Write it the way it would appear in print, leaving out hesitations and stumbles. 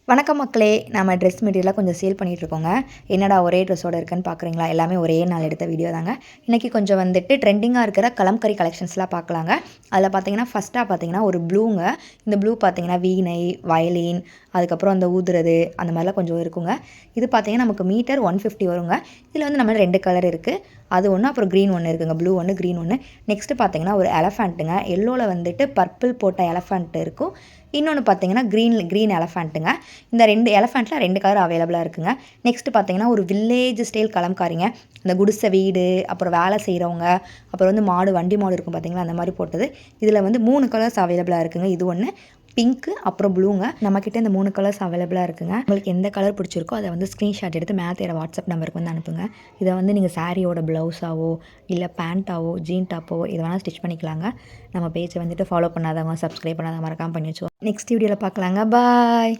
வணக்கம் மக்களே, நம்ம ட்ரெஸ் மெட்டீரியலாக கொஞ்சம் சேல் பண்ணிகிட்ருக்கோங்க. என்னடா ஒரே ட்ரெஸ்ஸோடு இருக்குன்னு பார்க்குறீங்களா? எல்லாமே ஒரே நாள் எடுத்த வீடியோ தாங்க. இன்றைக்கி கொஞ்சம் வந்துட்டு ட்ரெண்டிங்காக இருக்கிற கலம்கரி கலெக்ஷன்ஸ்லாம் பார்க்கலாங்க. அதில் பார்த்தீங்கன்னா ஃபஸ்ட்டாக பார்த்தீங்கன்னா ஒரு ப்ளூங்க. இந்த ப்ளூ பார்த்தீங்கன்னா வீணை, வயலின், அதுக்கப்புறம் அந்த ஊதுறது அந்த மாதிரிலாம் கொஞ்சம் இருக்குங்க. இது பார்த்தீங்கன்னா நமக்கு மீட்டர் 150 வருங்க. இதில் வந்து நம்ம 2 கலர் இருக்குது. அது ஒன்று, அப்புறம் க்ரீன் ஒன்று இருக்குங்க. ப்ளூ ஒன்று, க்ரீன் ஒன்று. நெக்ஸ்ட்டு பார்த்தீங்கன்னா ஒரு எலஃபேண்ட்டுங்க. எல்லோவில் வந்துட்டு பர்பிள் போட்ட எலஃபேண்ட் இருக்கும். இன்னொன்று பார்த்தீங்கன்னா க்ரீன் எலஃபேண்ட்டுங்க. இந்த 2 எலஃபேண்ட்டில் 2 கலர் அவைலபிளாக இருக்குங்க. நெக்ஸ்ட்டு பார்த்தீங்கன்னா ஒரு வில்லேஜ் ஸ்டைல் கலம்காரிங்க. இந்த குடிசை வீடு, அப்புறம் வேலை செய்கிறவங்க, அப்புறம் வந்து வண்டி மாடு இருக்கும் பார்த்தீங்களா, அந்த மாதிரி போட்டது. இதில் வந்து 3 கலர்ஸ் அவைலபிளாக இருக்குங்க. இது ஒன்று பிங்க்கு, அப்புறம் ப்ளூங்க. நம்மக்கிட்ட இந்த 3 கலர்ஸ் அவைலபிளாக இருக்குங்க. உங்களுக்கு எந்த கலர் பிடிச்சிருக்கோ அதை வந்து ஸ்க்ரீன்ஷாட் எடுத்து மேலே தெரிய வாட்ஸ்அப் நம்பருக்கு வந்து அனுப்புங்க. இதை வந்து நீங்கள் சாரியோட ப்ளவுஸாவோ இல்லை பேண்ட்டாவோ ஜீன் டாப்போ இதை வேணால் ஸ்டிச் பண்ணிக்கலாங்க. நம்ம பேஜை வந்துட்டு ஃபாலோ பண்ணாதவங்க, சப்ஸ்கிரைப் பண்ணாதவங்க மறக்காமல் பண்ணி வச்சுக்கோங்க. நெக்ஸ்ட் வீடியோவில் பார்க்கலாங்க. பாய்.